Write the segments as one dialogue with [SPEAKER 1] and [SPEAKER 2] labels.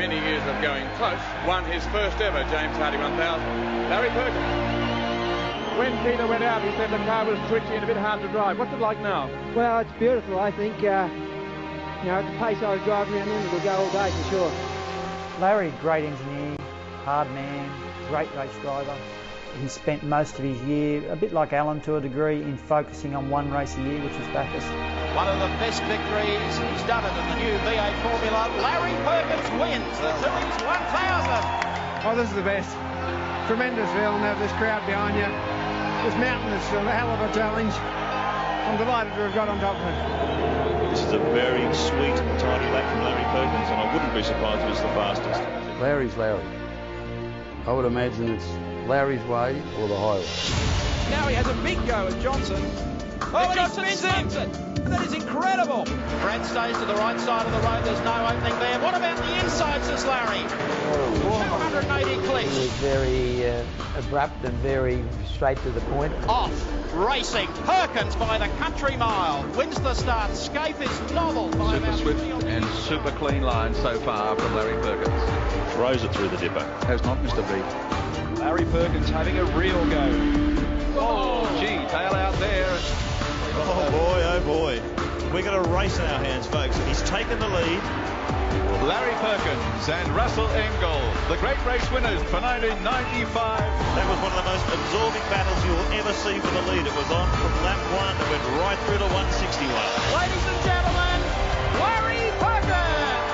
[SPEAKER 1] many years of going close, won his first ever James Hardy 1000. Larry Perkins. When Peter went out, he said the car was twitchy and a bit hard to drive. What's it like now?
[SPEAKER 2] Well, it's beautiful. I think, you know, at the pace I was driving around in, it'll go all day for sure.
[SPEAKER 3] Larry, great engineer, hard man, great race driver. He spent most of his year, a bit like Alan to a degree, in focusing on one race a year, which was Bathurst.
[SPEAKER 4] One of the best victories. He's done it in the new V8 Formula. Larry Perkins wins the Tooheys 1000.
[SPEAKER 5] Oh, this is the best. Tremendous feeling to have this crowd behind you. This mountain is a hell of a challenge. I'm delighted to have got on top of it.
[SPEAKER 6] This is a very sweet, tidy lap from Larry Perkins, and I wouldn't be surprised if it's the fastest.
[SPEAKER 7] Larry's Larry. I would imagine it's Larry's way or the highway.
[SPEAKER 4] Now he has a big go at Johnson. Oh, and Johnson spins it. That is incredible. Brad stays to the right side of the road. There's no opening there. What about the inside, says Larry? 280 clicks.
[SPEAKER 8] It was very abrupt and very straight to the point.
[SPEAKER 4] Off racing. Perkins by the country mile. Wins the start. Scape is novel by
[SPEAKER 1] Super
[SPEAKER 4] about
[SPEAKER 1] swift and super clean line so far from Larry Perkins.
[SPEAKER 6] Throws it through the dipper.
[SPEAKER 1] Has not missed a beat.
[SPEAKER 9] Larry Perkins having a real go.
[SPEAKER 1] Oh, gee, tail out there.
[SPEAKER 6] Oh boy. We've got a race in our hands, folks. He's taken the lead.
[SPEAKER 1] Larry Perkins and Russell Engel, the great race winners for 1995.
[SPEAKER 6] That was one of the most absorbing battles you'll ever see for the lead. It was on from lap 1 and went right through to 161.
[SPEAKER 4] Ladies and gentlemen, Larry Perkins!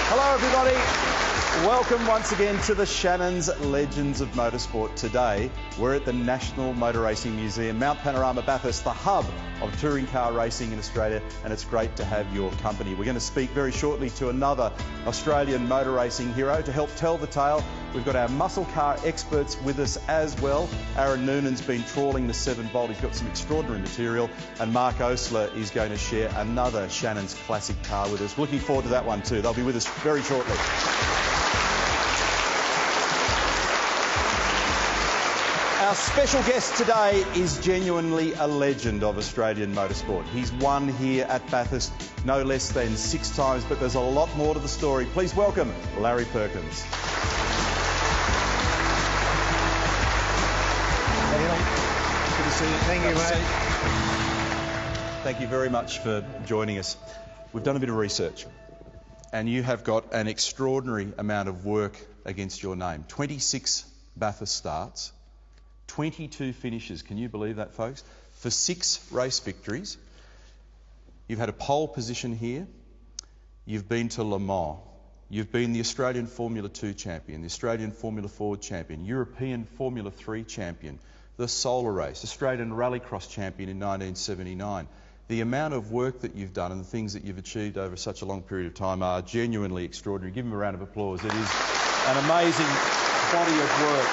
[SPEAKER 10] Hello everybody, welcome once again to the Shannons Legends of Motorsport. Today we're at the National Motor Racing Museum, Mount Panorama Bathurst, the hub of touring car racing in Australia, and it's great to have your company. We're going to speak very shortly to another Australian motor racing hero to help tell the tale. We've got our muscle car experts with us as well. Aaron Noonan's been trawling the 7-Volt. He's got some extraordinary material. And Mark Osler is going to share another Shannons classic car with us. Looking forward to that one too. They'll be with us very shortly. Our special guest today is genuinely a legend of Australian motorsport. He's won here at Bathurst no less than 6 times, but there's a lot more to the story. Please welcome Larry Perkins.
[SPEAKER 5] Good to see you. Thank you, mate.
[SPEAKER 10] Thank you very much for joining us. We've done a bit of research, and you have got an extraordinary amount of work against your name. 26 Bathurst starts, 22 finishes. Can you believe that, folks? For 6 race victories. You've had a pole position here. You've been to Le Mans. You've been the Australian Formula 2 champion, the Australian Formula 4 champion, European Formula 3 champion, the Solar Race, Australian Rallycross champion in 1979. The amount of work that you've done and the things that you've achieved over such a long period of time are genuinely extraordinary. Give them a round of applause. It is an amazing body of work.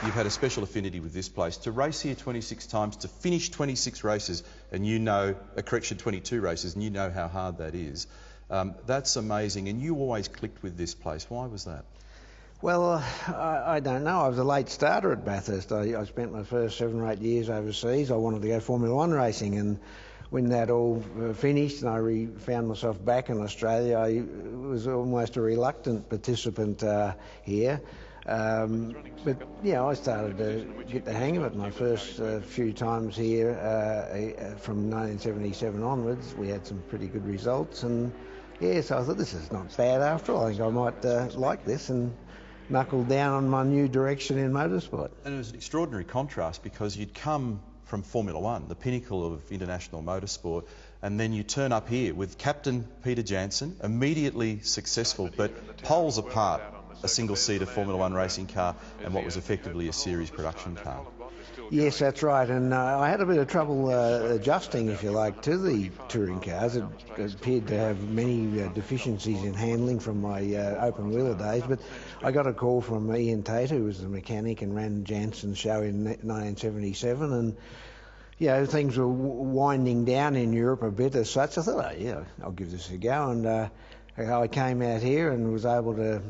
[SPEAKER 10] You've had a special affinity with this place. To race here 26 times, to finish 26 races, and you know, 22 races, and you know how hard that is. That's amazing, and you always clicked with this place. Why was that?
[SPEAKER 8] Well, I don't know. I was a late starter at Bathurst. I spent my first 7 or 8 years overseas. I wanted to go Formula 1 racing, and when that all finished and I found myself back in Australia, I was almost a reluctant participant here. But yeah, I started to get the hang of it. My first few times here from 1977 onwards, we had some pretty good results, and yeah, so I thought this is not bad after all. I think I might like this and knuckle down on my new direction in motorsport.
[SPEAKER 10] And it was an extraordinary contrast because you'd come from Formula 1, the pinnacle of international motorsport, and then you turn up here with Captain Peter Jansen, immediately successful, but poles apart, a single-seater Formula 1 racing car and what was effectively a series production car.
[SPEAKER 8] Yes, that's right, and I had a bit of trouble adjusting, if you like, to the touring cars. It appeared to have many deficiencies in handling from my open wheeler days, but I got a call from Ian Tate, who was a mechanic and ran Jansen's show in 1977, and you know, things were winding down in Europe a bit as such. I thought, oh, yeah, I'll give this a go, and I came out here and was able to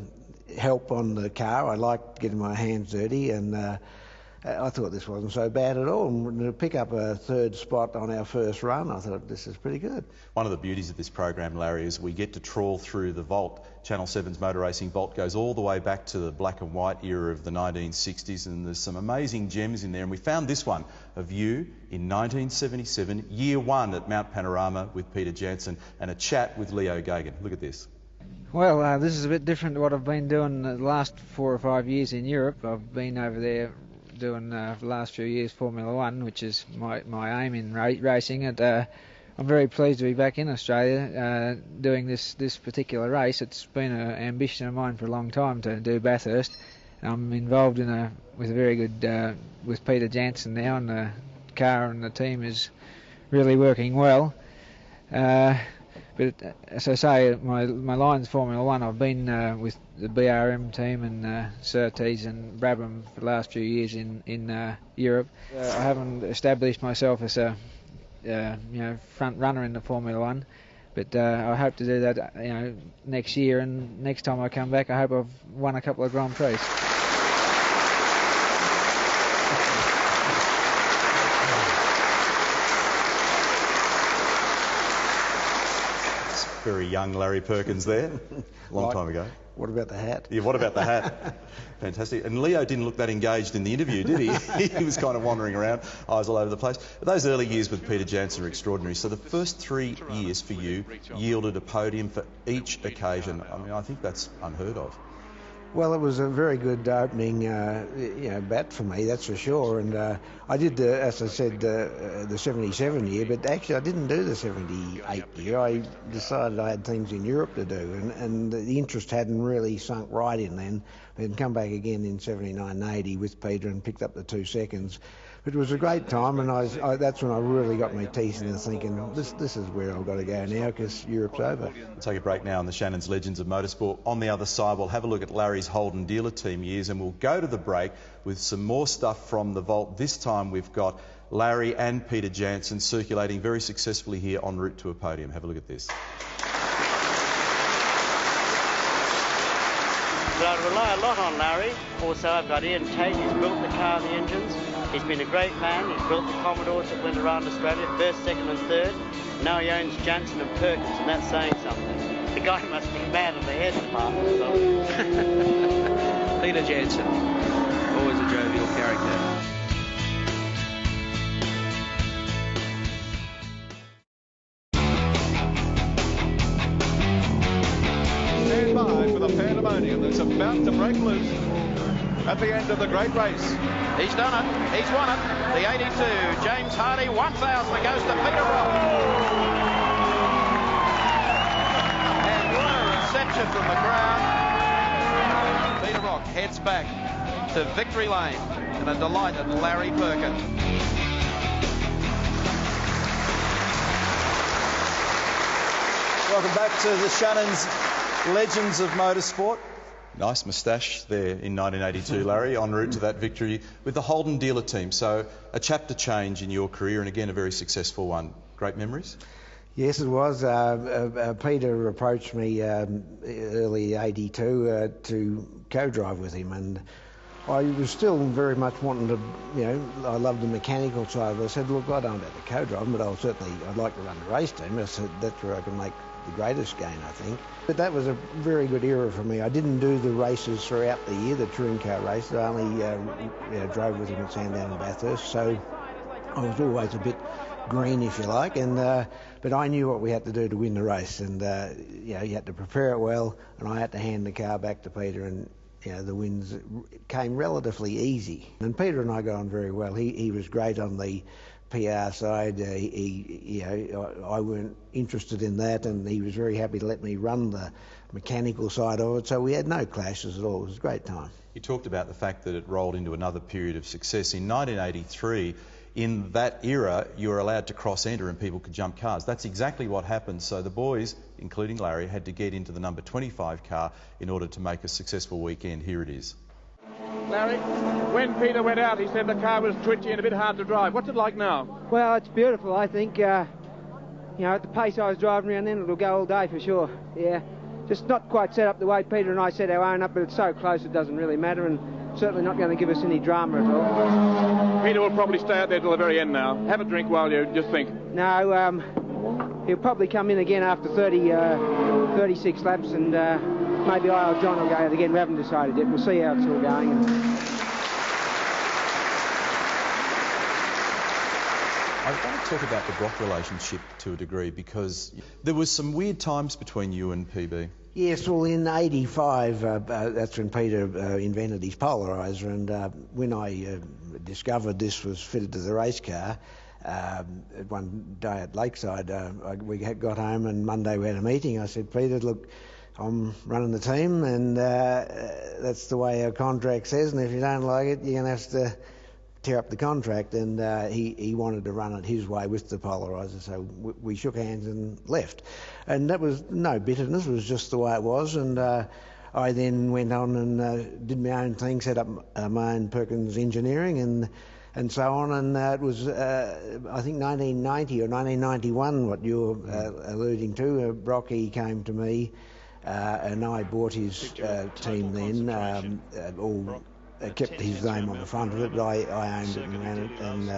[SPEAKER 8] help on the car. I liked getting my hands dirty, and I thought this wasn't so bad at all. And to pick up a third spot on our first run, I thought this is pretty good.
[SPEAKER 10] One of the beauties of this program, Larry, is we get to trawl through the vault. Channel 7's motor racing vault goes all the way back to the black and white era of the 1960s, and there's some amazing gems in there. And we found this one of you in 1977, year one at Mount Panorama with Peter Jansen, and a chat with Leo Gagan. Look at this.
[SPEAKER 2] Well, this is a bit different to what I've been doing the last 4 or 5 years in Europe. I've been over there doing for the last few years Formula 1, which is my aim in racing. And I'm very pleased to be back in Australia doing this particular race. It's been an ambition of mine for a long time to do Bathurst. I'm involved with a very good with Peter Jansen now, and the car and the team is really working well. But as I say, my line's Formula 1. I've been with the BRM team and Surtees and Brabham for the last few years in Europe. I haven't established myself as a front runner in the Formula 1, but I hope to do that next year. And next time I come back, I hope I've won a couple of Grand Prix.
[SPEAKER 10] Very young Larry Perkins there, long time ago.
[SPEAKER 8] What about the hat?
[SPEAKER 10] Yeah, what about the hat? Fantastic. And Leo didn't look that engaged in the interview, did he? He was kind of wandering around, eyes all over the place. But those early years with Peter Jansen are extraordinary. So the first 3 years for you yielded a podium for each occasion. I mean, I think that's unheard of.
[SPEAKER 8] Well, it was a very good opening, bat for me, that's for sure. And I did, as I said, the 77 year, but actually I didn't do the 78 year. I decided I had things in Europe to do, and the interest hadn't really sunk right in then. Then come back again in 79 and 80 with Peter and picked up the 2 seconds. But it was a great time, and that's when I really got my teeth into thinking, this is where I've got to go now, because Europe's over.
[SPEAKER 10] We'll take a break now on the Shannons Legends of Motorsport. On the other side, we'll have a look at Larry's Holden dealer team years, and we'll go to the break with some more stuff from the vault. This time we've got Larry and Peter Jansen circulating very successfully here en route to a podium. Have a look at this.
[SPEAKER 11] But I rely a lot on Larry. Also, I've got Ian Tate, who's built the car and the engines. He's been a great man. He's built the Commodores that went around Australia, first, second and third. Now he owns Jansen and Perkins, and that's saying something. The guy must be mad at the head department.
[SPEAKER 4] Peter Jansen, always a jovial character.
[SPEAKER 1] Stand by for the pandemonium that's about to break loose at the end of the great race.
[SPEAKER 4] He's done it. He's won it. The 82, James Hardy, 1,000. It goes to Peter Rock. And what a reception from the crowd. Peter Rock heads back to victory lane and a delighted Larry Perkins.
[SPEAKER 10] Welcome back to the Shannons Legends of Motorsport. Nice moustache there in 1982, Larry, en route to that victory with the Holden dealer team. So a chapter change in your career, and again a very successful one. Great memories?
[SPEAKER 8] Yes, it was. Peter approached me early 82 to co-drive with him, and I was still very much wanting to, I loved the mechanical side. I said, look, I don't have to co-drive, but I'd like to run the race team. I said, that's where I can make the greatest gain, I think. But that was a very good era for me. I didn't do the races throughout the year, the touring car races. I only drove with him at Sandown and Bathurst, so I was always a bit green, if you like. And but I knew what we had to do to win the race, and you had to prepare it well, and I had to hand the car back to Peter, and the wins came relatively easy. And Peter and I got on very well. He was great on the PR side. I weren't interested in that, and he was very happy to let me run the mechanical side of it, so we had no clashes at all. It was a great time.
[SPEAKER 10] You talked about the fact that it rolled into another period of success. In 1983, in that era, you were allowed to cross-enter and people could jump cars. That's exactly what happened. So the boys, including Larry, had to get into the number 25 car in order to make a successful weekend. Here it is.
[SPEAKER 1] Larry, when Peter went out, he said the car was twitchy and a bit hard to drive. What's it like now?
[SPEAKER 2] Well, it's beautiful. I think, at the pace I was driving around then, it'll go all day for sure. Yeah,
[SPEAKER 5] just not quite set up the way Peter and I set our own up, but it's so close it doesn't really matter, and certainly not going to give us any drama at all.
[SPEAKER 1] Peter will probably stay out there till the very end now. Have a drink while you just think.
[SPEAKER 5] No, he'll probably come in again after 36 laps, and maybe I or John will go out again. We haven't decided yet. We'll see how it's all going.
[SPEAKER 10] I want to talk about the Brock relationship to a degree, because there was some weird times between you and PB.
[SPEAKER 8] Yes, well, in '85, that's when Peter invented his polariser, and when I discovered this was fitted to the race car, one day at Lakeside, we got home, and Monday we had a meeting. I said, Peter, look, I'm running the team, and that's the way our contract says, and if you don't like it, you're going to have to tear up the contract. And he wanted to run it his way with the polariser, so we shook hands and left. And that was no bitterness, it was just the way it was. And I then went on and did my own thing, set up my own Perkins engineering and so on. And it was, I think, 1990 or 1991, what you're alluding to. Brocky came to me, and I bought his team then, all kept his name on the front of it, but I owned it and ran it, and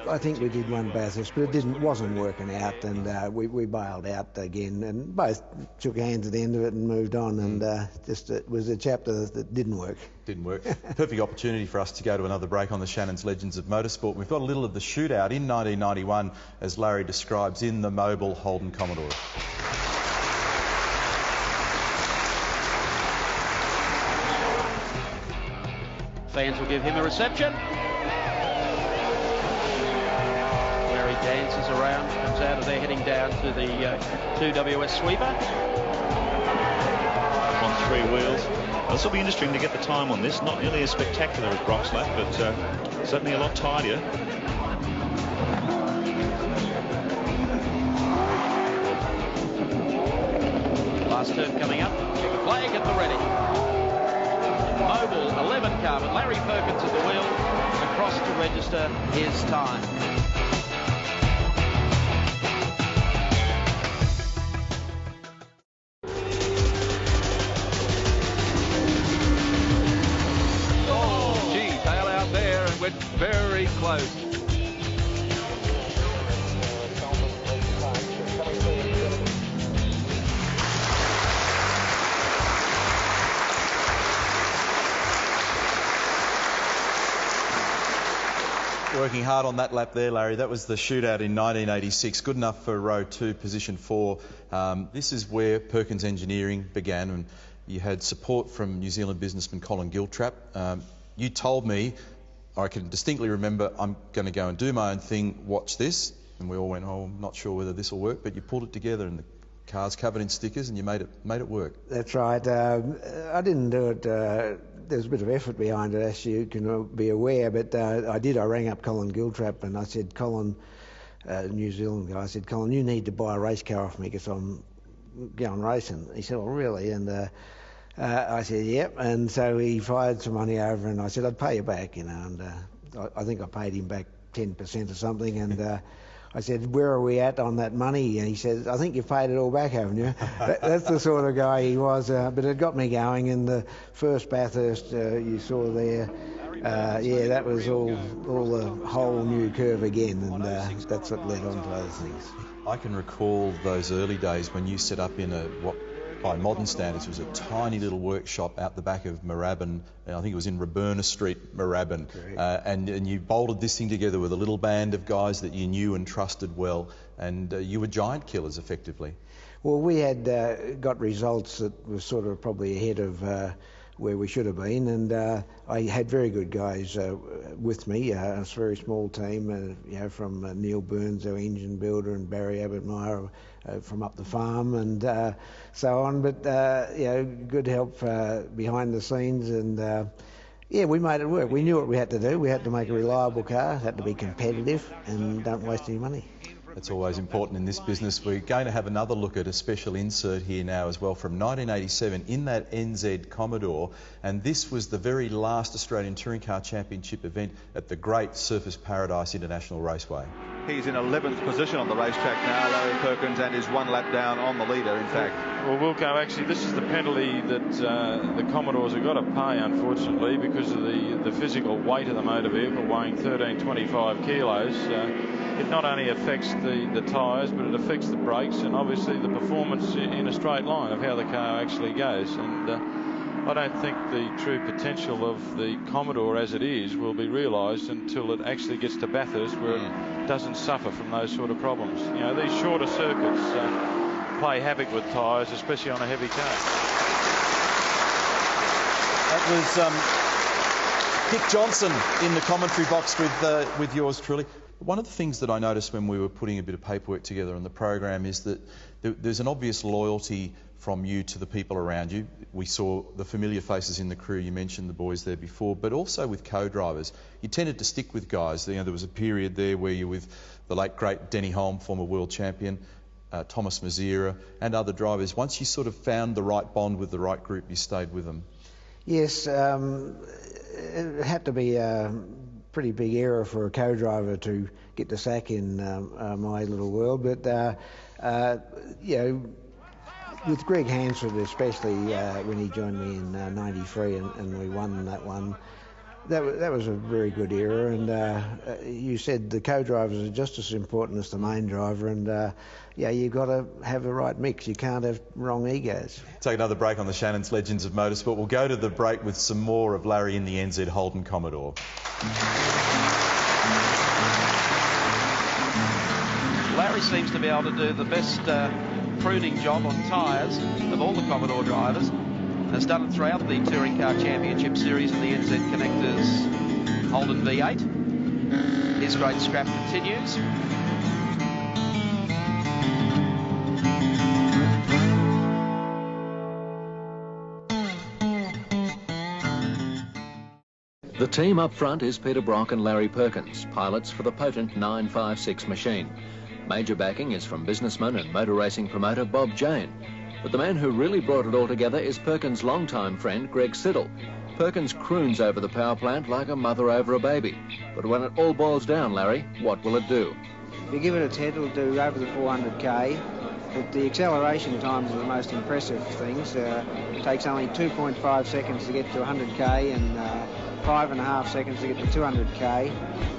[SPEAKER 8] I think we did one Bathurst, but it wasn't working out, and we bailed out again, and both shook hands at the end of it and moved on, and it was a chapter that didn't work.
[SPEAKER 10] Didn't work. Perfect opportunity for us to go to another break on the Shannons Legends of Motorsport. We've got a little of the shootout in 1991, as Larry describes, in the mobile Holden Commodore.
[SPEAKER 4] Fans will give him a reception. Where he dances around, comes out of there heading down to the 2WS sweeper.
[SPEAKER 6] On three wheels. This will be interesting to get the time on this. Not nearly as spectacular as Brock's lap, but certainly a lot tidier.
[SPEAKER 4] Last turn coming up. Check the flag at the ready. Mobile 11 car, but Larry Perkins at the wheel, across to register his time.
[SPEAKER 9] Oh, gee, tail out there and went very close.
[SPEAKER 10] Working hard on that lap there, Larry. That was the shootout in 1986. Good enough for row 2, position 4. This is where Perkins Engineering began, and you had support from New Zealand businessman Colin Giltrap. You told me, I can distinctly remember, I'm going to go and do my own thing, watch this. And we all went, oh, I'm not sure whether this will work, but you pulled it together and the car's covered in stickers and you made it work.
[SPEAKER 8] That's right. I didn't do it. There's a bit of effort behind it, as you can be aware, but I rang up Colin Giltrap and I said, Colin, New Zealand guy, I said, Colin, you need to buy a race car off me because I'm going racing. He said, oh, really? And I said, yep. And so he fired some money over and I said, I'd pay you back, you know, and I think I paid him back 10% or something, and I said, where are we at on that money? And he said, I think you've paid it all back, haven't you? That's the sort of guy he was, but it got me going. And the first Bathurst you saw there, yeah, that was all the whole new curve again, and that's what led on to other things.
[SPEAKER 10] I can recall those early days when you set up in what by modern standards was a tiny little workshop out the back of Moorabbin. I think it was in Roberna Street, Moorabbin. And you bolted this thing together with a little band of guys that you knew and trusted well, and you were giant killers effectively. Well, we had got results that were sort of probably ahead of where we should have been, and I had very good guys with me. A very small team, you know, from Neil Burns, our engine builder, and Barry Abbott-Meyer from up the farm, and so on. But you know, good help behind the scenes, and yeah, we made it work. We knew what we had to do. We had to make a reliable car, had to be competitive, and don't waste any money. That's always important in this business. We're going to have another look at a special insert here now as well from 1987 in that NZ Commodore, and this was the very last Australian Touring Car Championship event at the great Surfers Paradise International Raceway.
[SPEAKER 9] He's in 11th position on the racetrack now, Larry Perkins, and is 1 lap down on the leader, in fact.
[SPEAKER 12] Well, Wilco, actually, this is the penalty that the Commodores have got to pay, unfortunately, because of the physical weight of the motor vehicle, weighing 1325 kilos. It not only affects the tyres, but it affects the brakes and obviously the performance in a straight line of how the car actually goes. And I don't think the true potential of the Commodore as it is will be realised until it actually gets to Bathurst, where it doesn't suffer from those sort of problems. You know, these shorter circuits play havoc with tyres, especially on a heavy car.
[SPEAKER 10] That was Dick Johnson in the commentary box with yours truly. One of the things that I noticed when we were putting a bit of paperwork together on the program is that there's an obvious loyalty from you to the people around you. We saw the familiar faces in the crew, you mentioned the boys there before, but also with co-drivers. You tended to stick with guys. You know, there was a period there where you were with the late great Denny Holm, former world champion, Thomas Mazira and other drivers. Once you sort of found the right bond with the right group, you stayed with them.
[SPEAKER 8] Yes, it had to be a pretty big error for a co-driver to get the sack in my little world, but you know, with Greg Hansford especially, when he joined me in '93 and we won that one, that was a very good era. And you said the co-drivers are just as important as the main driver, and yeah, you've got to have the right mix. You can't have wrong egos.
[SPEAKER 10] Take another break on the Shannons Legends of Motorsport. We'll go to the break with some more of Larry in the NZ Holden Commodore.
[SPEAKER 4] Larry seems to be able to do the best pruning job on tyres of all the Commodore drivers, and has done it throughout the Touring Car Championship Series and the NZ Connectors Holden V8. His great scrap continues.
[SPEAKER 13] The team up front is Peter Brock and Larry Perkins, pilots for the potent 956 machine. Major backing is from businessman and motor racing promoter Bob Jane. But the man who really brought it all together is Perkins' longtime friend Greg Siddle. Perkins croons over the power plant like a mother over a baby. But when it all boils down, Larry, what will it do?
[SPEAKER 2] If you give it its head, it'll do over the 400k. But the acceleration times are the most impressive things. It takes only 2.5 seconds to get to 100k and 5.5 seconds to get to 200k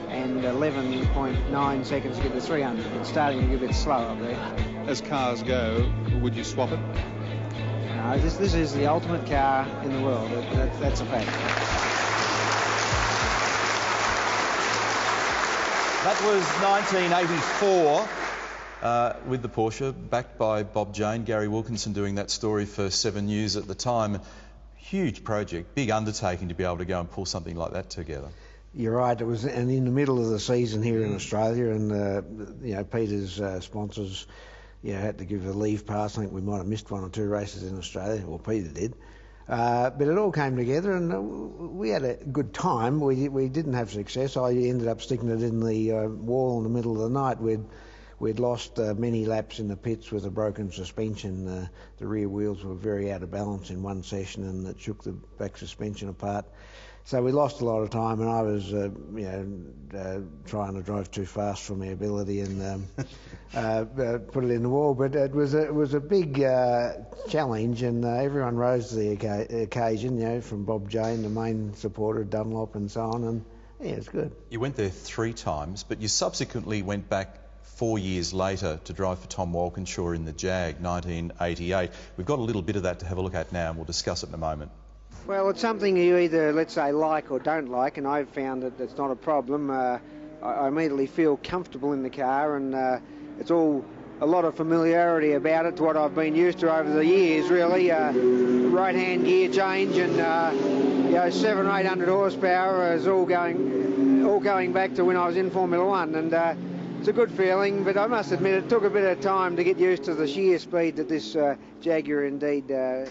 [SPEAKER 2] and 11.9 seconds to get to 300. It's starting to get a bit slow up there.
[SPEAKER 1] As cars go, would you swap it?
[SPEAKER 2] No, this is the ultimate car in the world. That's a fact.
[SPEAKER 10] That was 1984 with the Porsche, backed by Bob Jane, Gary Wilkinson doing that story for 7 years at the time. Huge project, big undertaking to be able to go and pull something like that together.
[SPEAKER 8] You're right, it was and in the middle of the season here in Australia, and you know, Peter's sponsors, you know, had to give a leave pass. I think we might have missed 1 or 2 races in Australia, well, Peter did. But it all came together, and we had a good time. We didn't have success. I ended up sticking it in the wall in the middle of the night. We'd lost many laps in the pits with a broken suspension. The rear wheels were very out of balance in one session, and it shook the back suspension apart. So we lost a lot of time, and I was, you know, trying to drive too fast for my ability and put it in the wall. But it was a big challenge, and everyone rose to the occasion. You know, from Bob Jane, the main supporter, Dunlop, and so on. And yeah, it's good.
[SPEAKER 10] You went there 3 times, but you subsequently went back 4 years later to drive for Tom Walkinshaw in the Jag, 1988. We've got a little bit of that to have a look at now, and we'll discuss it in a moment.
[SPEAKER 5] Well, it's something you either, let's say, like or don't like, and I've found that it's not a problem. I immediately feel comfortable in the car, and it's all a lot of familiarity about it to what I've been used to over the years, really. Right-hand gear change and you know, 700 or 800 horsepower is all going back to when I was in Formula One, and it's a good feeling, but I must admit it took a bit of time to get used to the sheer speed that this Jaguar indeed does.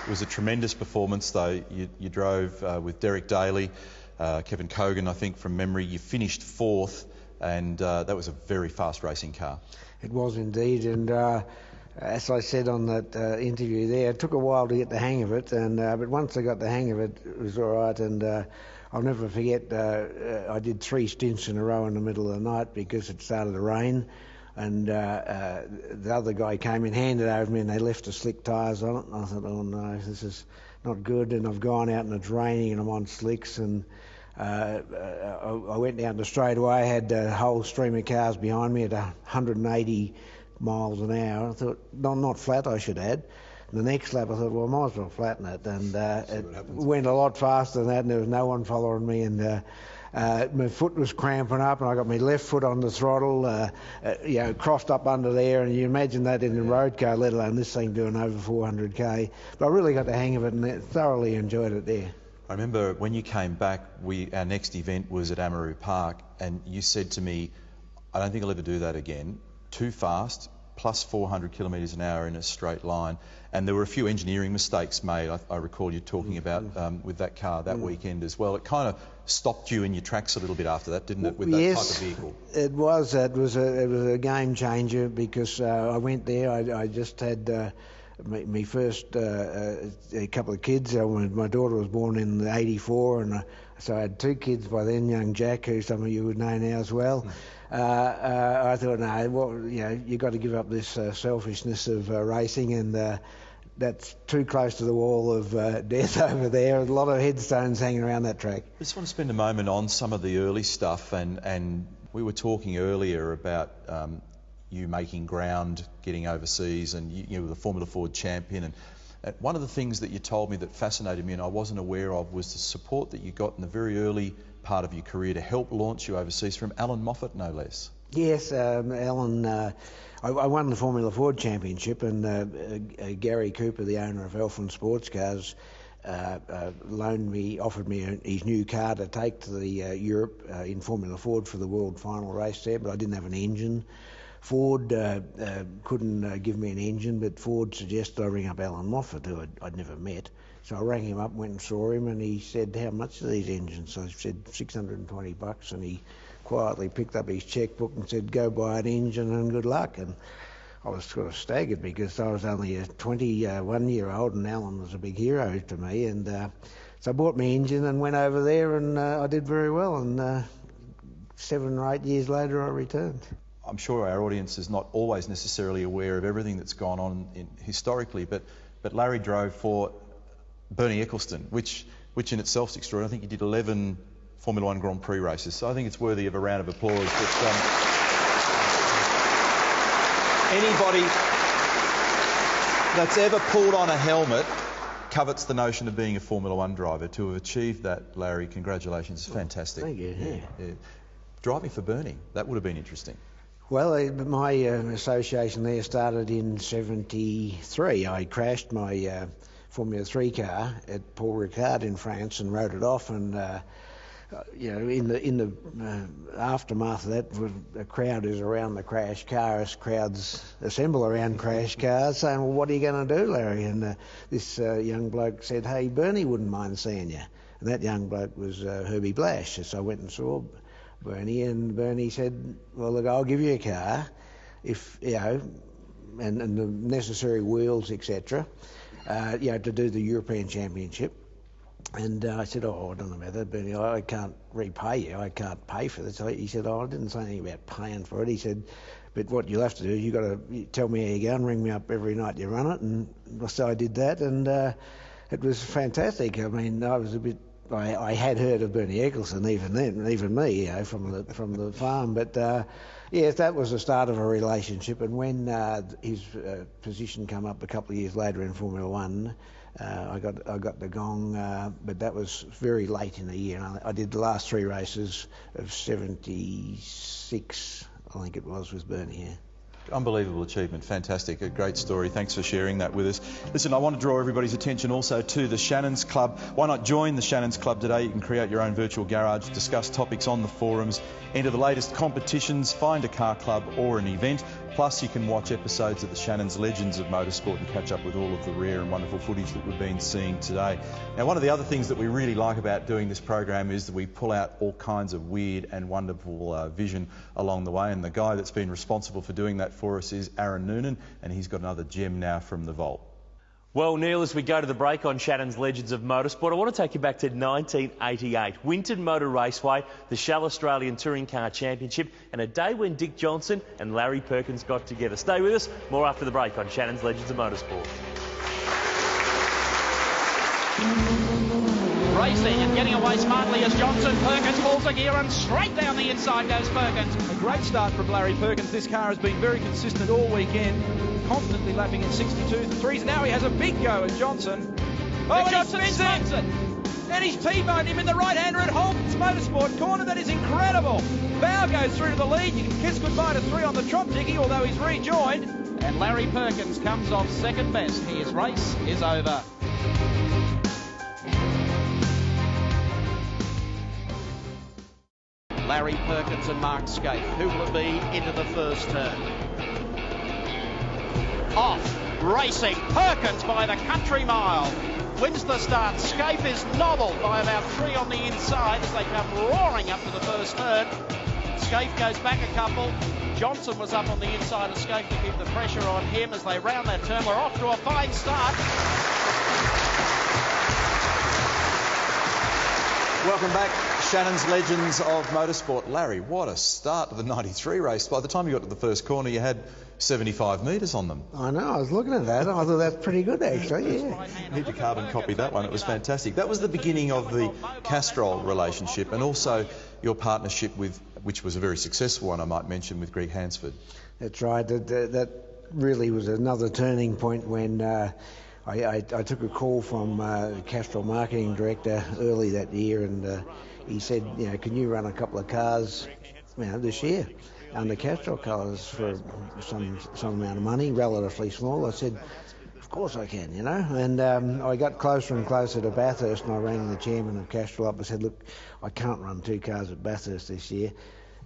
[SPEAKER 10] was a tremendous performance, though. You drove with Derek Daly, Kevin Cogan, I think, from memory. You finished 4th, and that was a very fast racing car.
[SPEAKER 8] It was indeed, and as I said on that interview there, it took a while to get the hang of it, and but once I got the hang of it, it was all right. And I'll never forget, I did 3 stints in a row in the middle of the night because it started to rain, and the other guy came in, handed over me, and they left the slick tyres on it, and I thought, oh no, this is not good. And I've gone out and it's raining and I'm on slicks, and I went down the straightaway. I had a whole stream of cars behind me at 180 miles an hour. I thought, not flat, I should add. And the next lap I thought, well, I might as well flatten it, and it went a lot faster than that, and there was no one following me, and my foot was cramping up, and I got my left foot on the throttle, crossed up under there, and you imagine that in a road car, let alone this thing doing over 400k. But I really got the hang of it and thoroughly enjoyed it there.
[SPEAKER 10] I remember when you came back, our next event was at Amaroo Park, and you said to me, I don't think I'll ever do that again. Too fast, plus 400 kilometres an hour in a straight line. And there were a few engineering mistakes made, I recall you talking about with that car that weekend as well. It kind of stopped you in your tracks a little bit after that, didn't it, with that type of vehicle?
[SPEAKER 8] It was a game changer, because I went there, I just had my first a couple of kids. My daughter was born in '84, and so I had 2 kids by then, young Jack, who some of you would know now as well. I thought, no, well, you've got to give up this selfishness of racing, and that's too close to the wall of death over there. A lot of headstones hanging around that track.
[SPEAKER 10] I just want to spend a moment on some of the early stuff, and we were talking earlier about you making ground, getting overseas, and you were the Formula Ford champion. And one of the things that you told me that fascinated me and I wasn't aware of was the support that you got in the very early part of your career to help launch you overseas from Alan Moffat, no less.
[SPEAKER 8] Yes, Alan, I won the Formula Ford Championship, and Gary Cooper, the owner of Elfin Sports Cars, offered me his new car to take to the Europe in Formula Ford for the World Final race there, but I didn't have an engine. Ford couldn't give me an engine, but Ford suggested I ring up Alan Moffat, who I'd never met. So I rang him up, went and saw him, and he said, how much are these engines? So I said, $620, and he quietly picked up his checkbook and said, go buy an engine and good luck. And I was sort of staggered, because I was only a 21-year-old, and Alan was a big hero to me. And so I bought my engine and went over there, and I did very well. And 7 or 8 years later, I returned.
[SPEAKER 10] I'm sure our audience is not always necessarily aware of everything that's gone on historically, but Larry drove for Bernie Ecclestone, which in itself is extraordinary. I think he did 11 Formula 1 Grand Prix races, so I think it's worthy of a round of applause. But, anybody that's ever pulled on a helmet covets the notion of being a Formula 1 driver. To have achieved that, Larry, congratulations. It's fantastic.
[SPEAKER 8] Thank you.
[SPEAKER 10] Yeah. Driving for Bernie, that would have been interesting.
[SPEAKER 8] Well, my association there started in '73. I crashed my Formula 3 car at Paul Ricard in France and wrote it off, and in the aftermath of that, a crowd is around the crash cars. Crowds assemble around crash cars, saying, "Well, what are you going to do, Larry?" And this young bloke said, "Hey, Bernie wouldn't mind seeing you." And that young bloke was Herbie Blash. So I went and saw Bernie, and Bernie said, well, look, I'll give you a car, if and the necessary wheels, etc., to do the European Championship. And I said, oh, I don't know about that, Bernie, I can't repay you, I can't pay for this. He said, oh, I didn't say anything about paying for it. He said, but what you'll have to do is you've got to tell me how you go and ring me up every night you run it. And so I did that, and it was fantastic. I mean, I was a bit, I had heard of Bernie Ecclestone even then, even me, from the farm. But yes, that was the start of a relationship. And when his position came up a couple of years later in Formula 1, I got the gong, but that was very late in the year. And I did the last 3 races of '76, I think it was, with Bernie. Yeah.
[SPEAKER 10] Unbelievable achievement, fantastic, a great story. Thanks for sharing that with us. Listen, I want to draw everybody's attention also to the Shannons Club. Why not join the Shannons Club today? You can create your own virtual garage, discuss topics on the forums, enter the latest competitions, find a car club or an event. Plus, you can watch episodes of the Shannons Legends of Motorsport and catch up with all of the rare and wonderful footage that we've been seeing today. Now, one of the other things that we really like about doing this program is that we pull out all kinds of weird and wonderful vision along the way, and the guy that's been responsible for doing that for us is Aaron Noonan, and he's got another gem now from the vault.
[SPEAKER 14] Well, Neil, as we go to the break on Shannons Legends of Motorsport, I want to take you back to 1988. Winton Motor Raceway, the Shell Australian Touring Car Championship, and a day when Dick Johnson and Larry Perkins got together. Stay with us. More after the break on Shannons Legends of Motorsport.
[SPEAKER 4] Racing and getting away smartly as Johnson. Perkins pulls a gear and straight down the inside goes Perkins.
[SPEAKER 15] A great start from Larry Perkins. This car has been very consistent all weekend, constantly lapping in 62.3s. Now he has a big go at Johnson. Oh,
[SPEAKER 4] Johnson spins it.
[SPEAKER 15] And he's T-boned him in the right-hander at Holden's Motorsport corner. That is incredible. Bow goes through to the lead. You can kiss goodbye to 3 on the trot dicky, although he's rejoined.
[SPEAKER 4] And Larry Perkins comes off second best. His race is over. Larry Perkins and Mark Skate. Who will it be into the first turn? Off, racing, Perkins by the country mile. Wins the start. Scape is nobbled by about 3 on the inside as they come roaring up to the first turn. Scape goes back a couple. Johnson was up on the inside of Scape to keep the pressure on him as they round that turn. We're off to a fine start.
[SPEAKER 10] Welcome back, Shannons Legends of Motorsport. Larry, what a start to the 93 race. By the time you got to the first corner, you had 75 metres on them.
[SPEAKER 8] I know, I was looking at that. I thought that's pretty good, actually, yeah.
[SPEAKER 10] Need to carbon copy that one. It was fantastic. That was the beginning of the Castrol relationship and also your partnership with, which was a very successful one, I might mention, with Greg Hansford.
[SPEAKER 8] That's right. That really was another turning point when I took a call from the Castrol marketing director early that year, and he said, you know, can you run a couple of cars, you know, this year under Castrol colours for some amount of money, relatively small? I said, of course I can, you know. And I got closer and closer to Bathurst, and I rang the chairman of Castrol up and said, look, I can't run 2 cars at Bathurst this year.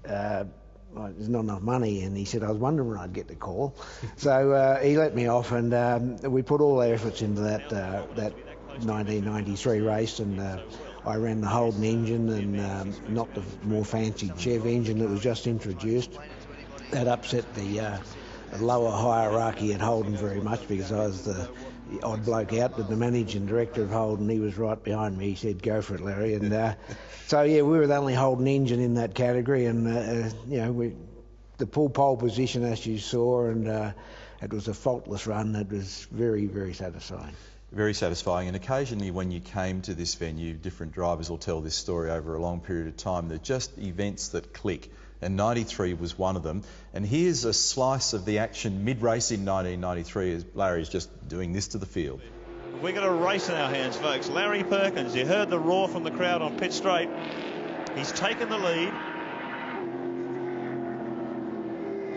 [SPEAKER 8] There's not enough money, and he said I was wondering when I'd get the call. So he let me off, and we put all our efforts into that 1993 race, and I ran the Holden engine and not the more fancy Chev engine that was just introduced. That upset the lower hierarchy at Holden very much because I was the odd bloke out, but the managing director of Holden, he was right behind me. He said, go for it, Larry. And so, yeah, we were the only Holden engine in that category, and, you know, the pole position, as you saw, and it was a faultless run. It was very, very satisfying.
[SPEAKER 10] Very satisfying, and occasionally when you came to this venue, different drivers will tell this story over a long period of time. They're just events that click, and 93 was one of them. And here's a slice of the action mid-race in 1993 as Larry's just doing this to the field.
[SPEAKER 6] We've got a race in our hands, folks. Larry Perkins, you heard the roar from the crowd on pit straight. He's taken the lead.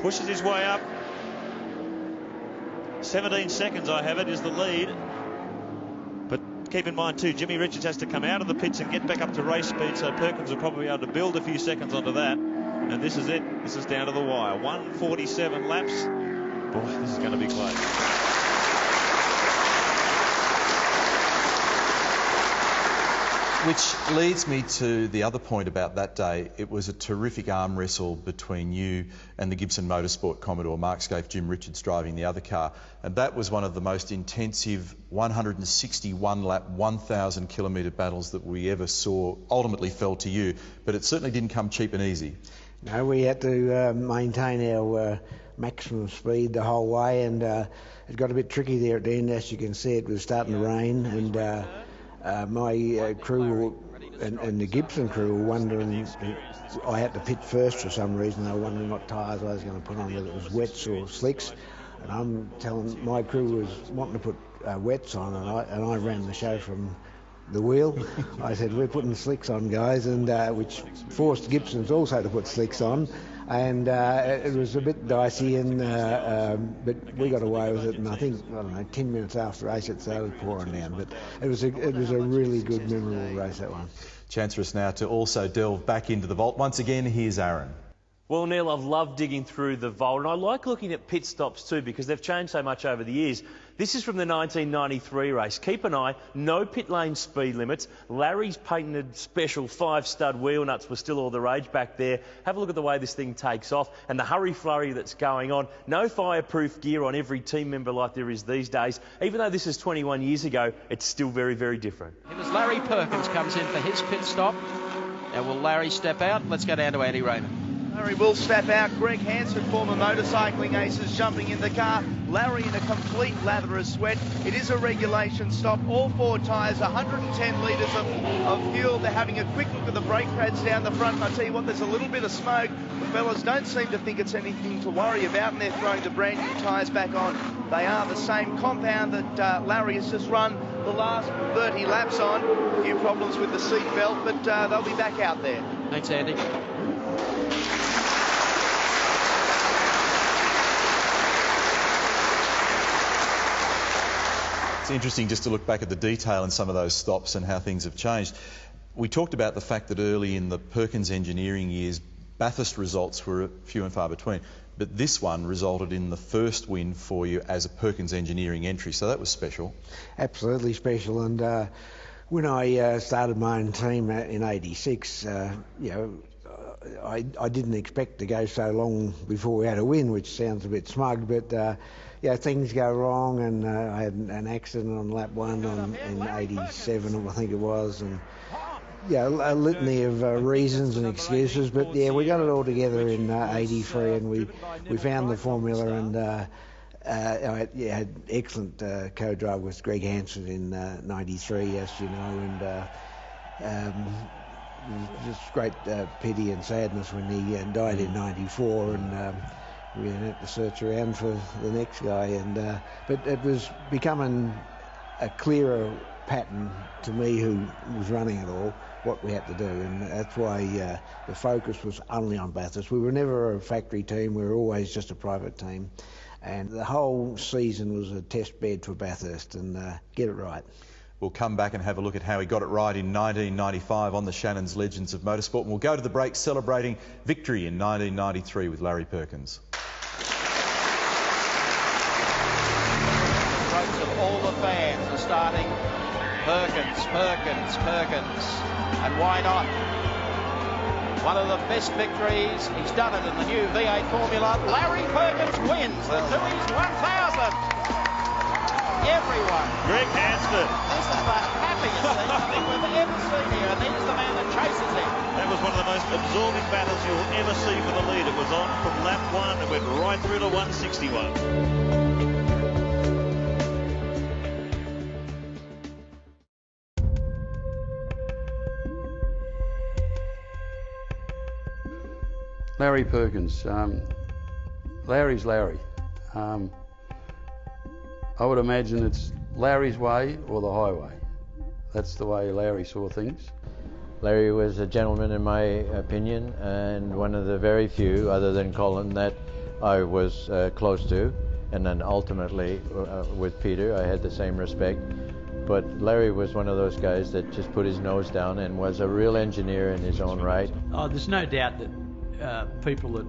[SPEAKER 6] Pushes his way up. 17 seconds, I have it, is the lead. But keep in mind too, Jimmy Richards has to come out of the pits and get back up to race speed, so Perkins will probably be able to build a few seconds onto that. And this is it. This is down to the wire. 147 laps. Boy, this is going to be close.
[SPEAKER 10] Which leads me to the other point about that day. It was a terrific arm wrestle between you and the Gibson Motorsport Commodore, Mark Scaife, Jim Richards driving the other car. And that was one of the most intensive 161-lap, 1,000-kilometre battles that we ever saw. Ultimately fell to you, but it certainly didn't come cheap and easy.
[SPEAKER 8] No, we had to maintain our maximum speed the whole way, and it got a bit tricky there at the end. As you can see, it was starting to rain, and my crew and the Gibson crew were wondering, I had to pit first for some reason. They were wondering what tyres I was going to put on, whether it was wets or slicks. And I'm telling my crew was wanting to put wets on, and I ran the show from the wheel. I said, we're putting slicks on, guys, and which forced Gibsons also to put slicks on. And it was a bit dicey, and but we got away with it. And I think, I don't know, 10 minutes after race it started pouring down. But it was a really good, memorable race, that one.
[SPEAKER 10] Chance for us now to also delve back into the vault. Once again, here's Aaron.
[SPEAKER 14] Well, Neil, I've loved digging through the vault, and I like looking at pit stops too because they've changed so much over the years. This is from the 1993 race. Keep an eye, no pit lane speed limits. Larry's patented special 5-stud wheel nuts were still all the rage back there. Have a look at the way this thing takes off and the hurry-flurry that's going on. No fireproof gear on every team member like there is these days. Even though this is 21 years ago, it's still very, very different.
[SPEAKER 4] And as Larry Perkins comes in for his pit stop, now will Larry step out? Let's go down to Andy Raymond.
[SPEAKER 16] Larry will step out. Greg Hansen, former motorcycling aces, jumping in the car. Larry in a complete lather of sweat. It is a regulation stop. All 4 tyres, 110 litres of fuel. They're having a quick look at the brake pads down the front. And I tell you what, there's a little bit of smoke. The fellas don't seem to think it's anything to worry about, and they're throwing the brand new tyres back on. They are the same compound that Larry has just run the last 30 laps on. A few problems with the seat belt, but they'll be back out there.
[SPEAKER 4] Thanks, Andy.
[SPEAKER 10] It's interesting just to look back at the detail in some of those stops and how things have changed. We talked about the fact that early in the Perkins engineering years, Bathurst results were few and far between, but this one resulted in the first win for you as a Perkins engineering entry, so that was special.
[SPEAKER 8] Absolutely special, and when I started my own team in '86, you know, I didn't expect to go so long before we had a win, which sounds a bit smug, but yeah, things go wrong, and I had an accident on lap 1 in '87, I think it was, and yeah, a litany of reasons and excuses, but yeah, we got it all together in '83, and we found the formula, and I had excellent co-drive with Greg Hansen in '93, as you know, and just great pity and sadness when he died in '94, and we had to search around for the next guy, and but it was becoming a clearer pattern to me, who was running it all, what we had to do, and that's why the focus was only on Bathurst. We were never a factory team, we were always just a private team, and the whole season was a test bed for Bathurst, and get it right.
[SPEAKER 10] We'll come back and have a look at how he got it right in 1995 on the Shannons Legends of Motorsport, and we'll go to the break celebrating victory in 1993 with Larry Perkins.
[SPEAKER 4] Strokes of all the fans are starting Perkins, Perkins, Perkins, and why not? One of the best victories, he's done it in the new V8 Formula. Larry Perkins wins the Tooheys 1000. Everyone.
[SPEAKER 6] Greg Hansford.
[SPEAKER 4] This is the happiest thing I think we've ever seen here, and he's the man that chases him.
[SPEAKER 6] That was one of the most absorbing battles you'll ever see for the lead. It was on from lap 1 and went right through to 161.
[SPEAKER 7] Larry Perkins. Larry's Larry. I would imagine it's Larry's way or the highway. That's the way Larry saw things.
[SPEAKER 17] Larry was a gentleman in my opinion, and one of the very few, other than Colin, that I was close to, and then ultimately with Peter I had the same respect. But Larry was one of those guys that just put his nose down and was a real engineer in his own right.
[SPEAKER 18] Oh, there's no doubt that people that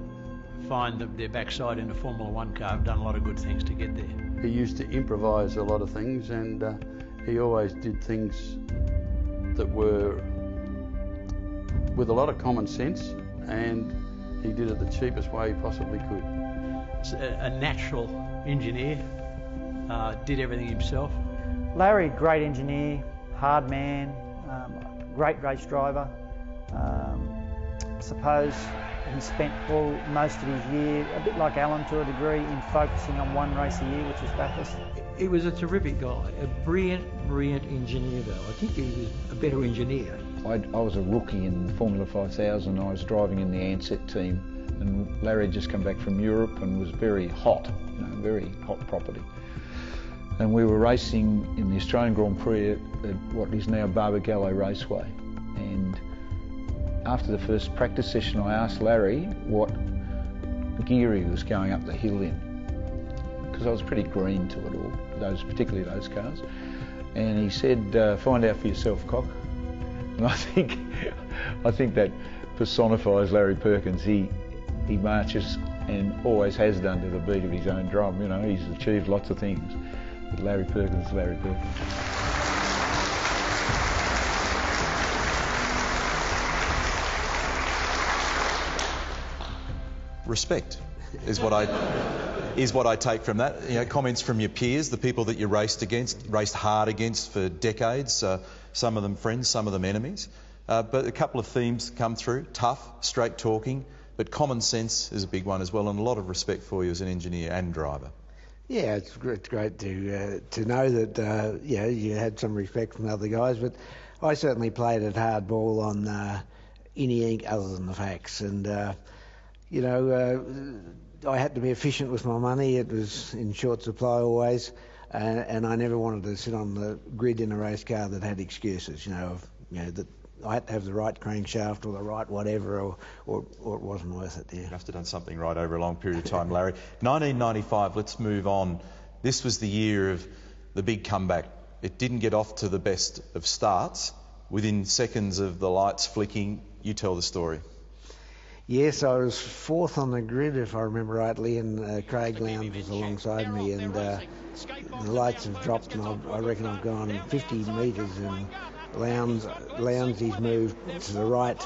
[SPEAKER 18] find their backside in a Formula 1 car have done a lot of good things to get there.
[SPEAKER 7] He used to improvise a lot of things, and he always did things that were with a lot of common sense, and he did it the cheapest way he possibly could.
[SPEAKER 18] A natural engineer, did everything himself.
[SPEAKER 3] Larry, great engineer, hard man, great race driver. I suppose he spent most of his year, a bit like Alan to a degree, in focusing on one race a year, which was Bathurst.
[SPEAKER 18] He was a terrific guy, a brilliant engineer though. I think he was a better engineer.
[SPEAKER 19] I was a rookie in Formula 5000. I was driving in the Ansett team, and Larry had just come back from Europe and was very hot, very hot property. And we were racing in the Australian Grand Prix at what is now Barbagallo Raceway. And after the first practice session, I asked Larry what gear he was going up the hill in, because I was pretty green to it all, particularly those cars. And he said, "Find out for yourself, Cock." And I think that personifies Larry Perkins. He he marches and always has done to the beat of his own drum. You know, he's achieved lots of things. But Larry Perkins is Larry Perkins.
[SPEAKER 10] Respect is what I take from that. You know, comments from your peers, the people that you raced hard against for decades. Some of them friends, some of them enemies. But a couple of themes come through: tough, straight talking, but common sense is a big one as well, and a lot of respect for you as an engineer and driver.
[SPEAKER 8] Yeah, it's great to know that you had some respect from other guys, but I certainly played it hard ball on any ink other than the facts, and I had to be efficient with my money. It was in short supply always, and I never wanted to sit on the grid in a race car that had excuses. That I had to have the right crankshaft or the right whatever, or it wasn't worth it. Yeah.
[SPEAKER 10] You must have done something right over a long period of time, Larry. 1995. Let's move on. This was the year of the big comeback. It didn't get off to the best of starts. Within seconds of the lights flicking, you tell the story.
[SPEAKER 8] Yes, I was fourth on the grid, if I remember rightly, and Craig Lowndes was alongside me, and the lights have dropped, and I reckon I've gone 50 metres, and Lowndes moved to the right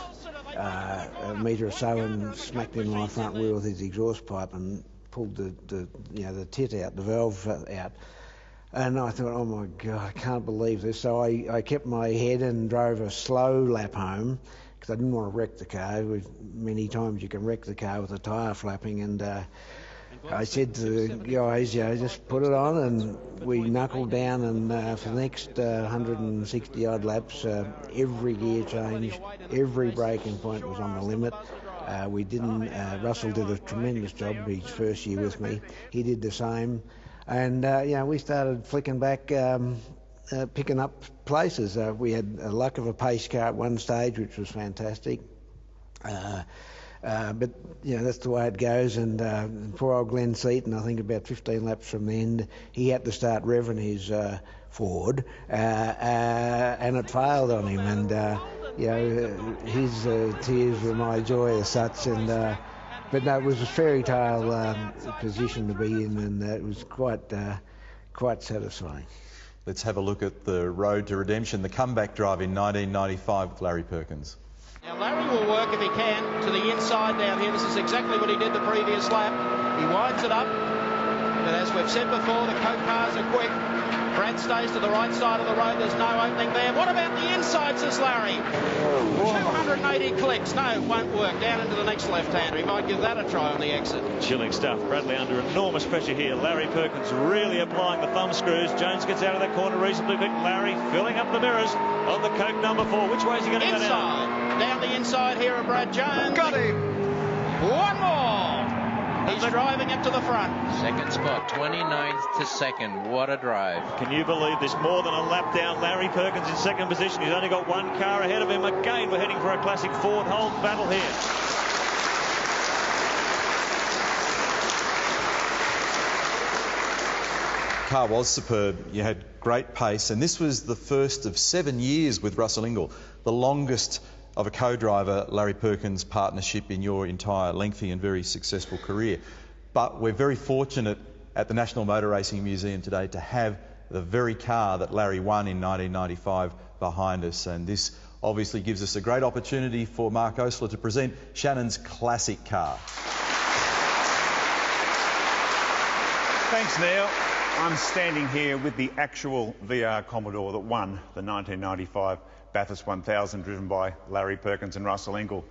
[SPEAKER 8] a metre or so and smacked in my front wheel with his exhaust pipe and pulled the tit out, the valve out. And I thought, oh my God, I can't believe this. So I kept my head and drove a slow lap home, because I didn't want to wreck the car. Many times you can wreck the car with a tyre flapping, and I said to the guys, just put it on, and we knuckled down, and for the next 160 odd laps, every gear changed, every braking point was on the limit. We didn't, Russell did a tremendous job his first year with me. He did the same, and we started flicking back, picking up places. We had a luck of a pace car at one stage, which was fantastic. But that's the way it goes, and poor old Glenn Seaton, I think about 15 laps from the end, he had to start revving his Ford, and it failed on him, and his tears were my joy as such, and but no, it was a fairy tale position to be in, and it was quite satisfying.
[SPEAKER 10] Let's have a look at the road to redemption, the comeback drive in 1995 with Larry Perkins.
[SPEAKER 4] Now Larry will work if he can to the inside down here. This is exactly what he did the previous lap. He winds it up, but as we've said before, the Coke cars are quick. Brad stays to the right side of the road. There's no opening there. What about the inside, says Larry? 280 clicks. No, it won't work. Down into the next left-hander. He might give that a try on the exit.
[SPEAKER 6] Chilling stuff. Bradley under enormous pressure here. Larry Perkins really applying the thumb screws. Jones gets out of that corner reasonably quick. Larry filling up the mirrors on the Coke number 4. Which way is he going to go down?
[SPEAKER 4] Down the inside here of Brad Jones.
[SPEAKER 16] Got him.
[SPEAKER 4] One more. He's driving it to the front.
[SPEAKER 20] Second spot, 29th to second. What a drive.
[SPEAKER 6] Can you believe this? More than a lap down. Larry Perkins in second position. He's only got one car ahead of him. Again, we're heading for a classic Ford-Holden battle here.
[SPEAKER 10] Car was superb. You had great pace, and this was the first of 7 years with Russell Ingall, the longest of a co-driver Larry Perkins partnership in your entire lengthy and very successful career. But we're very fortunate at the National Motor Racing Museum today to have the very car that Larry won in 1995 behind us, and this obviously gives us a great opportunity for Mark Osler to present Shannon's classic car.
[SPEAKER 21] Thanks, Neil. I'm standing here with the actual VR Commodore that won the 1995 Bathurst 1000, driven by Larry Perkins and Russell Ingall.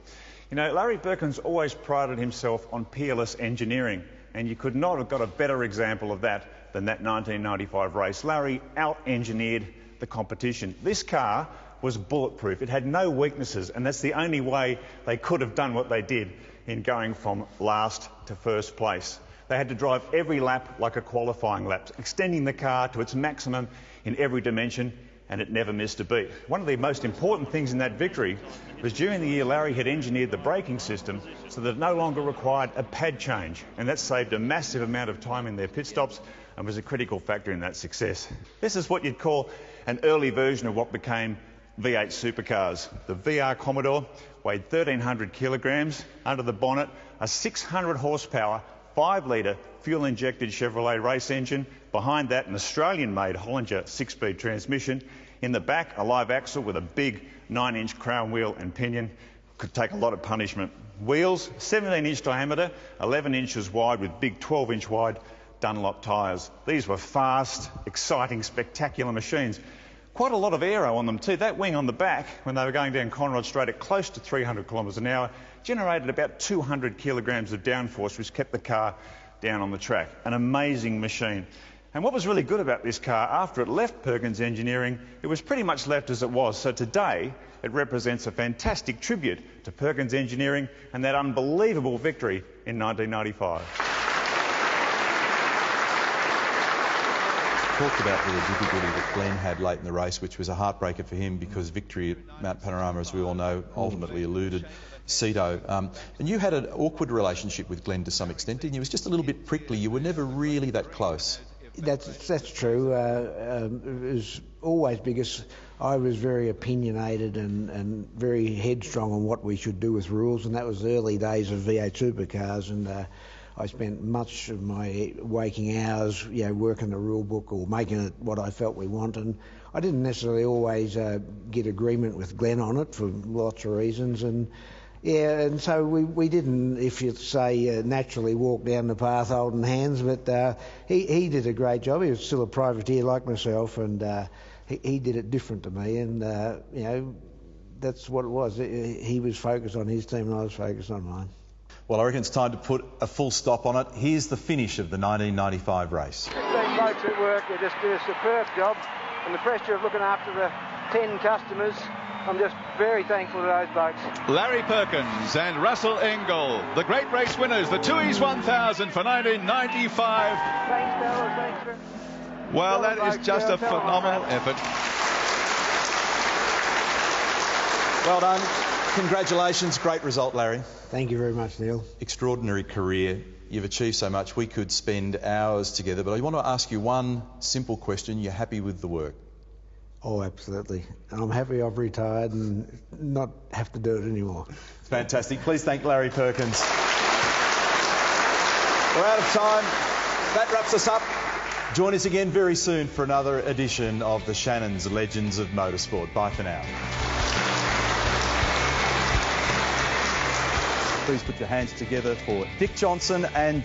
[SPEAKER 21] You know, Larry Perkins always prided himself on peerless engineering, and you could not have got a better example of that than that 1995 race. Larry out-engineered the competition. This car was bulletproof. It had no weaknesses, and that's the only way they could have done what they did in going from last to first place. They had to drive every lap like a qualifying lap, extending the car to its maximum in every dimension, and it never missed a beat. One of the most important things in that victory was during the year Larry had engineered the braking system so that it no longer required a pad change, and that saved a massive amount of time in their pit stops and was a critical factor in that success. This is what you'd call an early version of what became V8 supercars. The VR Commodore weighed 1,300 kilograms. Under the bonnet, a 600 horsepower, 5-litre fuel-injected Chevrolet race engine. Behind that, an Australian-made Hollinger 6-speed transmission. In the back, a live axle with a big 9-inch crown wheel and pinion. Could take a lot of punishment. Wheels, 17-inch diameter, 11 inches wide with big 12-inch wide Dunlop tyres. These were fast, exciting, spectacular machines. Quite a lot of aero on them too. That wing on the back, when they were going down Conrod Straight at close to 300 kilometres an hour, generated about 200 kilograms of downforce, which kept the car down on the track. An amazing machine. And what was really good about this car, after it left Perkins Engineering, it was pretty much left as it was. So today, it represents a fantastic tribute to Perkins Engineering and that unbelievable victory in 1995.
[SPEAKER 10] Talked about the difficulty that Glenn had late in the race, which was a heartbreaker for him because victory at Mount Panorama, as we all know, ultimately eluded Cito. And you had an awkward relationship with Glenn to some extent, didn't you? It was just a little bit prickly. You were never really that close.
[SPEAKER 8] That's true. It was always because I was very opinionated and very headstrong on what we should do with rules, and that was the early days of V8 supercars, and I spent much of my waking hours, working the rule book or making it what I felt we want. And I didn't necessarily always get agreement with Glenn on it for lots of reasons. And so we didn't, if you say, naturally walk down the path holding hands. But he did a great job. He was still a privateer like myself, and he did it different to me. And that's what it was. He was focused on his team, and I was focused on mine.
[SPEAKER 10] Well, I reckon it's time to put a full stop on it. Here's the finish of the 1995 race.
[SPEAKER 5] 15 blokes at work, they just did a superb job, and the pressure of looking after the 10 customers, I'm just very thankful to those blokes.
[SPEAKER 9] Larry Perkins and Russell Engel, the great race winners, the Tooheys 1000 for 1995.
[SPEAKER 5] Thanks, fellas, thanks for...
[SPEAKER 9] Well, that is just a phenomenal effort.
[SPEAKER 10] Well done. Congratulations. Great result, Larry.
[SPEAKER 8] Thank you very much, Neil.
[SPEAKER 10] Extraordinary career. You've achieved so much. We could spend hours together, but I want to ask you one simple question. You're happy with the work?
[SPEAKER 8] Oh, absolutely. I'm happy I've retired and not have to do it anymore.
[SPEAKER 10] Fantastic. Please thank Larry Perkins. We're out of time. That wraps us up. Join us again very soon for another edition of the Shannons Legends of Motorsport. Bye for now. Please put your hands together for Dick Johnson and